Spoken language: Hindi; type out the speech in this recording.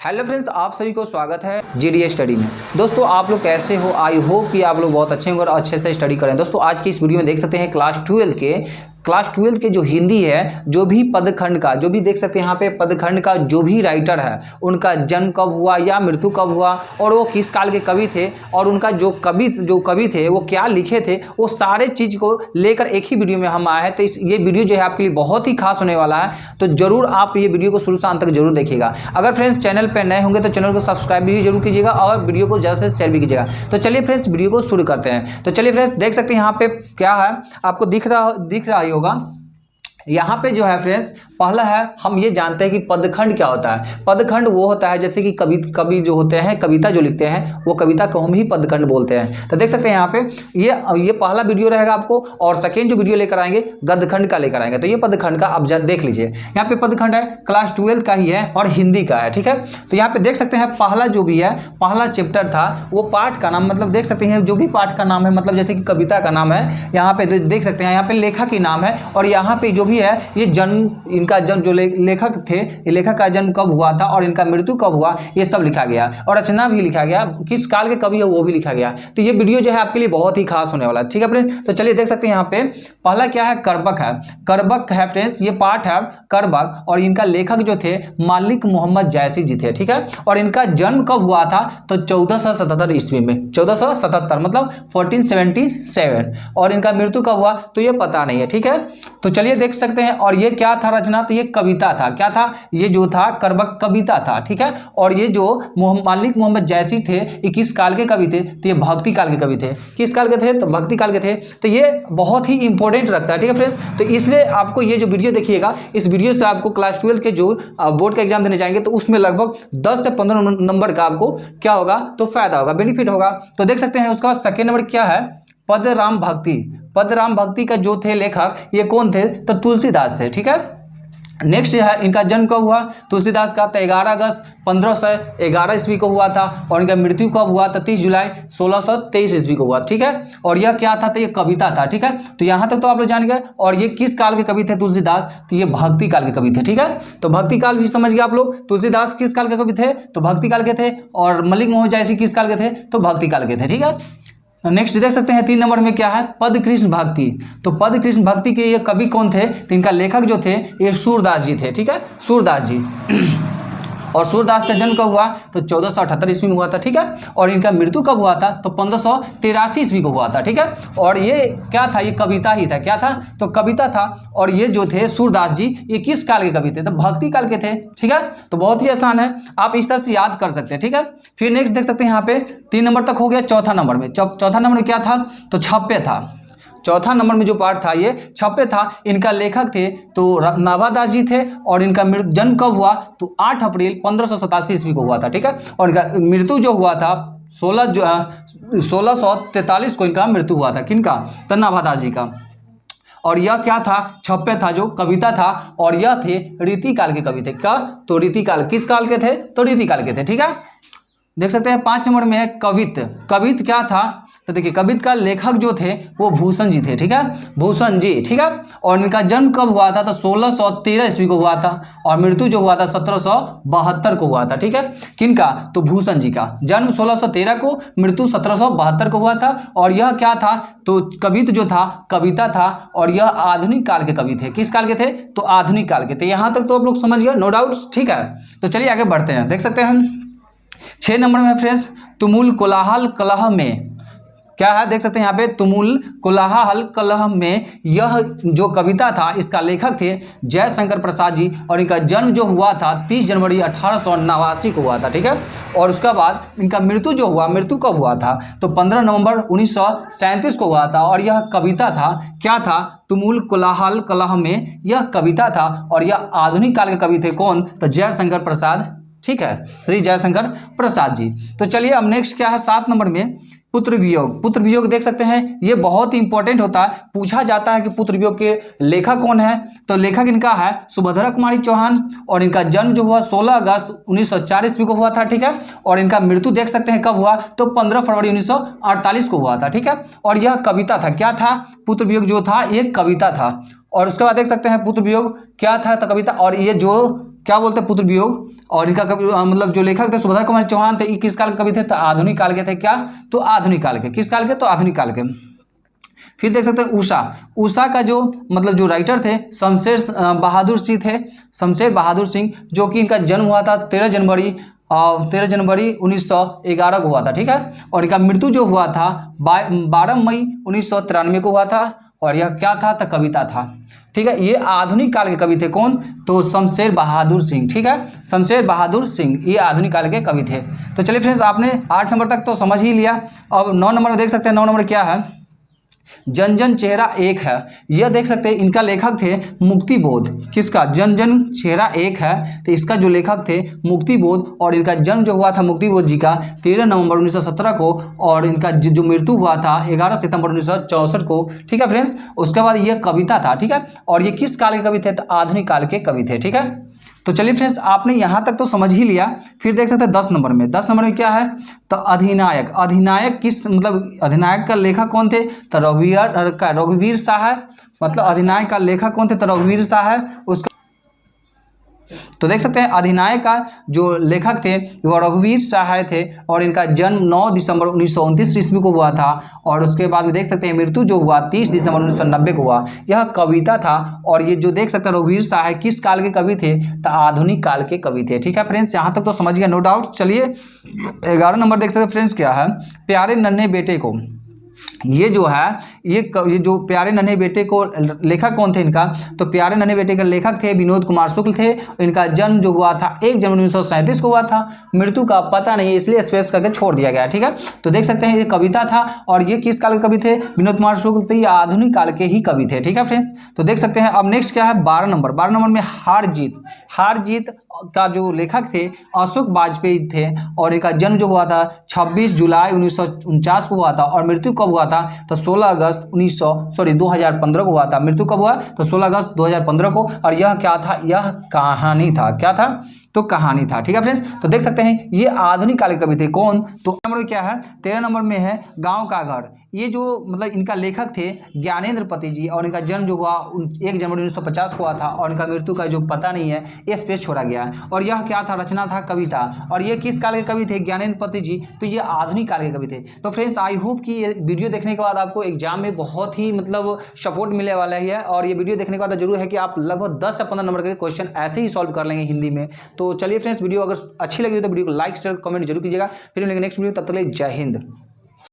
हेलो फ्रेंड्स, आप सभी को स्वागत है जीडीए स्टडी में। दोस्तों आप लोग कैसे हो? आई होप कि आप लोग बहुत अच्छे होंगे और अच्छे से स्टडी करें। दोस्तों आज की इस वीडियो में देख सकते हैं क्लास 12 के जो हिंदी है, जो भी पदखंड का, जो भी देख सकते हैं यहाँ पे पदखंड का जो भी राइटर है, उनका जन्म कब हुआ या मृत्यु कब हुआ और वो किस काल के कवि थे और उनका जो कवि थे वो क्या लिखे थे, वो सारे चीज़ को लेकर एक ही वीडियो में हम आए हैं। तो ये वीडियो जो है आपके लिए बहुत ही खास होने वाला है, तो जरूर आप ये वीडियो को शुरू से अंत तक जरूर देखिएगा। अगर फ्रेंड्स चैनल पर नए होंगे तो चैनल को सब्सक्राइब भी जरूर कीजिएगा और वीडियो को ज़्यादा से शेयर भी कीजिएगा। तो चलिए फ्रेंड्स वीडियो को शुरू करते हैं। तो चलिए फ्रेंड्स देख सकते हैं यहाँ पे क्या है, आपको दिख रहा ही होगा। यहाँ पे जो है फ्रेंड्स पहला है, हम ये जानते हैं कि पदखंड क्या होता है। पदखंड वो होता है जैसे कि कवि जो होते हैं, कविता जो लिखते हैं, वो कविता को हम ही पदखंड बोलते हैं। तो देख सकते हैं यहाँ पे ये पहला वीडियो रहेगा आपको, और सेकेंड जो वीडियो लेकर आएंगे गद्यखंड का लेकर आएंगे। तो ये पदखंड का आप देख लीजिए। यहाँ पे पदखंड है, क्लास 12 का ही है और हिंदी का है, ठीक है। तो यहाँ पे देख सकते हैं पहला जो भी है, पहला चैप्टर था, वो पाठ का नाम, मतलब देख सकते हैं जो भी पाठ का नाम है, मतलब जैसे कि कविता का नाम है, यहाँ पे देख सकते हैं यहाँ पे लेखक की नाम है, और यहाँ पे जो भी है ये इनका जन्म, जो लेखक थे, ये लेखक का जन्म कब हुआ था और इनका मृत्यु कब हुआ, ये सब लिखा गया, और रचना भी लिखा गया, किस काल के कवि है वो भी लिखा गया। तो ये वीडियो जो है आपके लिए बहुत ही खास होने वाला है, ठीक है फ्रेंड्स। तो चलिए देख सकते हैं यहाँ पे पहला क्या है, करबक है। करबक है फ्रेंड्स, ये पाठ है करबक, और इनका लेखक जो थे मालिक मोहम्मद जैसी जी थे, ठीक है। और इनका जन्म कब हुआ था, तो 1477 ईस्वी में, 1477 मतलब 1477, और इनका मृत्यु कब हुआ तो ये पता नहीं है, ठीक है। तो चलिए देख सकते हैं। और ये क्या था रचना, तो ये कविता था। क्या था ये जो था, करबक कविता था, ठीक है। और ये जो मालिक मोहम्मद जैसी थे, ये किस काल के कवि थे, तो ये भक्ति काल के कवि थे। किस काल के थे, तो भक्ति काल के थे। तो ये बहुत ही इंपॉर्टेंट रखता है, ठीक है फ्रेंड्स। तो इसलिए आपको ये जो वीडियो देखिएगा, इस वीडियो से आपको क्लास 12 के जो बोर्ड का एग्जाम देने जाएंगे, तो उसमें लगभग 10 से 15 नंबर का आपको क्या होगा, तो फायदा होगा, बेनिफिट होगा। तो देख सकते हैं उसका बाद सेकेंड नंबर क्या है, पदराम भक्ति। पदराम भक्ति का जो थे लेखक, ये कौन थे, तो तुलसीदास थे, ठीक है। नेक्स्ट है, इनका जन्म कब हुआ तुलसीदास का, तो 11 अगस्त 1511 ईस्वी को हुआ था, और इनका मृत्यु कब हुआ, तो 30 जुलाई 1623 ईस्वी को हुआ, ठीक है। और यह क्या था, तो ये कविता था, ठीक है। तो यहाँ तक तो आप लोग जान गए। और ये किस काल के कवि थे तुलसीदास, तो ये भक्ति काल के कवि थे, ठीक है। तो भक्ति काल भी समझ गए आप लोग। तुलसीदास किस काल के कवि थे, तो भक्ति काल के थे, और मलिक मोहम्मद जैसी किस काल के थे, तो भक्ति काल के थे, ठीक है। नेक्स्ट देख सकते हैं 3 नंबर में क्या है, पदकृष्ण भक्ति। तो पदकृष्ण भक्ति के ये कवि कौन थे, तो इनका लेखक जो थे ये सूरदास जी थे, ठीक है, सूरदास जी। और सूरदास का जन्म कब हुआ, तो 1478 ईस्वी में हुआ था, ठीक है। और इनका मृत्यु कब हुआ था, तो 1583 ईस्वी को हुआ था, ठीक है। और ये क्या था, ये कविता ही था। क्या था, तो कविता था। और ये जो थे सूरदास जी, ये किस काल के कवि थे, तो भक्ति काल के थे, ठीक है। तो बहुत ही आसान है, आप इस तरह से याद कर सकते हैं, ठीक है। फिर नेक्स्ट देख सकते हैं यहाँ पे 3 नंबर तक हो गया। चौथा नंबर में क्या था, तो छप्पे था। चौथा नंबर में जो पाठ था ये छप्पे था। इनका लेखक थे तो नाभादास जी थे, और इनका जन्म कब हुआ, तो 8 अप्रैल 1587 ईस्वी को हुआ था, ठीक है। और इनका मृत्यु जो हुआ था 1643 को इनका मृत्यु हुआ था, किनका, तो नाभादास जी का। और यह क्या था, छप्पे था, जो कविता था। और यह थे रीति काल के कवि थे। क्या, तो रीति काल, किस काल के थे, तो रीति काल के थे, ठीक है। देख सकते हैं 5 नंबर में है कवित। कवित क्या था, तो देखिए कवित का लेखक जो थे वो भूषण जी थे, ठीक है, भूषण जी, ठीक है। और इनका जन्म कब हुआ था, तो 1613 ईस्वी को हुआ था, और मृत्यु जो हुआ था 1772 को हुआ था, ठीक है। किनका, तो भूषण जी का जन्म 1613 को, मृत्यु 1772 को हुआ था। और यह क्या था, तो कवित जो था कविता था, और यह आधुनिक काल के कवि थे। किस काल के थे, तो आधुनिक काल के थे। यहाँ तक तो आप लोग समझ गए, नो डाउट, ठीक है। तो चलिए आगे बढ़ते हैं। देख सकते हैं 6 नंबर में फ्रेंड्स, तुमुल कोलाहल कलह में क्या है, देख सकते हैं यहाँ पे तुमुल कोलाहल कलह में, यह जो कविता था इसका लेखक थे जयशंकर प्रसाद जी, और इनका जन्म जो हुआ था 30 जनवरी 1889 को हुआ था, ठीक है। और उसके बाद इनका मृत्यु जो हुआ, मृत्यु कब हुआ था, तो 15 नवंबर 1937 को हुआ था। और यह कविता था, क्या था, तुमुल कोलाहल कलह में, यह कविता था। और यह आधुनिक काल के कवि थे, कौन, तो जयशंकर प्रसाद, ठीक है, श्री जयशंकर प्रसाद जी। तो चलिए अब नेक्स्ट क्या है, 7 नंबर में पुत्र वियोग। पुत्र वियोग देख सकते हैं, ये बहुत ही इंपॉर्टेंट होता है, पूछा जाता है कि पुत्र वियोग के लेखक कौन है, तो लेखक इनका है सुभद्रा कुमारी चौहान। और इनका जन्म जो हुआ 16 अगस्त 1904 ईस्वी को हुआ था, ठीक है। और इनका मृत्यु देख सकते हैं कब हुआ, तो 15 फरवरी 1948 को हुआ था, ठीक है। और यह कविता था। क्या था, पुत्र वियोग जो था एक कविता था। और उसके बाद देख सकते हैं पुत्र वियोग क्या था, तो कविता। और ये जो क्या बोलते हैं, पुत्र वियोग। और इनका कवि मतलब जो लेखक थे सुभद्रा कुमार चौहान थे, ये किस काल के कवि थे, तो आधुनिक काल के थे। क्या, तो आधुनिक काल के। किस काल के, तो आधुनिक काल के। फिर देख सकते हैं उषा का जो मतलब जो राइटर थे शमशेर बहादुर सिंह थे, शमशेर बहादुर सिंह, जो कि इनका जन्म हुआ था 13 जनवरी 1911 को हुआ था, ठीक है। और इनका मृत्यु जो हुआ था 12 मई 1993 को हुआ था। और यह क्या था, तो कविता था, ठीक है। ये आधुनिक काल के कवि थे। कौन, तो शमशेर बहादुर सिंह, ठीक है, शमशेर बहादुर सिंह, ये आधुनिक काल के कवि थे। तो चलिए फ्रेंड्स, आपने 8 नंबर तक तो समझ ही लिया। अब 9 नंबर में देख सकते हैं, 9 नंबर क्या है, जन जन चेहरा एक है। यह देख सकते हैं इनका लेखक थे मुक्तिबोध। किसका, जन जन चेहरा एक है, तो इसका जो लेखक थे मुक्तिबोध। और इनका जन्म जो हुआ था मुक्तिबोध जी का 13 नवंबर 1917 को। और इनका जो मृत्यु हुआ था 11 सितंबर 1964 को, ठीक है फ्रेंड्स। उसके बाद यह कविता था, ठीक है। और ये किस काल के कवि थे, तो आधुनिक काल के कवि थे, ठीक है। तो चलिए फ्रेंड्स, आपने यहाँ तक तो समझ ही लिया। फिर देख सकते हैं 10 नंबर में, 10 नंबर में क्या है, तो अधिनायक। अधिनायक किस मतलब अधिनायक का लेखक कौन थे, तो रघुवीर शाह है। मतलब अधिनायक का लेखक कौन थे, तो रघुवीर शाह है। उसका तो देख सकते हैं अधिनायक का जो लेखक थे वो रघुवीर शाह थे। और इनका जन्म 9 दिसंबर 1929 ईस्वी को हुआ था। और उसके बाद में देख सकते हैं मृत्यु जो हुआ 30 दिसंबर 1990 को हुआ। यह कविता था। और ये जो देख सकते हैं रघुवीर शाह किस काल के कवि थे, तो आधुनिक काल के कवि थे, ठीक है फ्रेंड्स। यहाँ तक तो समझ गया, नो डाउट। चलिए 11 नंबर देख सकते हैं फ्रेंड्स, क्या है, प्यारे नन्हे बेटे को। ये जो है ये जो प्यारे नन्हे बेटे को लेखक कौन थे इनका, तो प्यारे नन्हे बेटे के लेखक थे विनोद कुमार शुक्ल थे। इनका जन्म जो हुआ था 1 जनवरी 1937 को हुआ था। मृत्यु का पता नहीं, इसलिए स्पेस करके छोड़ दिया गया, ठीक है। तो देख सकते हैं ये कविता था। और ये किस काल के कवि थे, विनोद कुमार शुक्ल थे। ये आधुनिक काल के ही कवि थे, ठीक है फ्रेंड्स। तो देख सकते हैं अब नेक्स्ट क्या है, 12 नंबर। 12 नंबर में हार जीत का जो लेखक थे अशोक वाजपेयी थे। और इनका जन्म जो हुआ था 26 जुलाई 1949 को हुआ था। और मृत्यु कब हुआ था, तो 16 अगस्त 2015 को हुआ था। मृत्यु कब हुआ, तो 16 अगस्त 2015 को। और यह क्या था, यह कहानी था। क्या था, तो कहानी था, ठीक है फ्रेंड्स। तो देख सकते हैं ये आधुनिक काल के कवि थे। कौन, तो नंबर में क्या है, 13 नंबर में है गांव का घर। ये जो मतलब इनका लेखक थे ज्ञानेंद्र पति जी। और इनका जन्म जो हुआ 1 जनवरी 1950 को हुआ था। और इनका मृत्यु का जो पता नहीं है, ये स्पेस छोड़ा गया है। और यह क्या था, रचना था कविता। और ये किस काल के कवि थे, ज्ञानेंद्र पति जी। तो ये आधुनिक काल के कवि थे। तो फ्रेंड्स आई होप कि ये वीडियो देखने के बाद आपको एग्जाम में बहुत ही मतलब सपोर्ट मिलने वाला है। और ये वीडियो देखने के बाद जरूर है कि आप लगभग 10 से 15 नंबर के क्वेश्चन ऐसे ही सॉल्व कर लेंगे हिंदी में। तो चलिए फ्रेंड्स, वीडियो अगर अच्छी लगी तो वीडियो को लाइक शेयर कमेंट जरूर कीजिएगा। फिर मिलेंगे नेक्स्ट वीडियो, तब तक के लिए जय हिंद।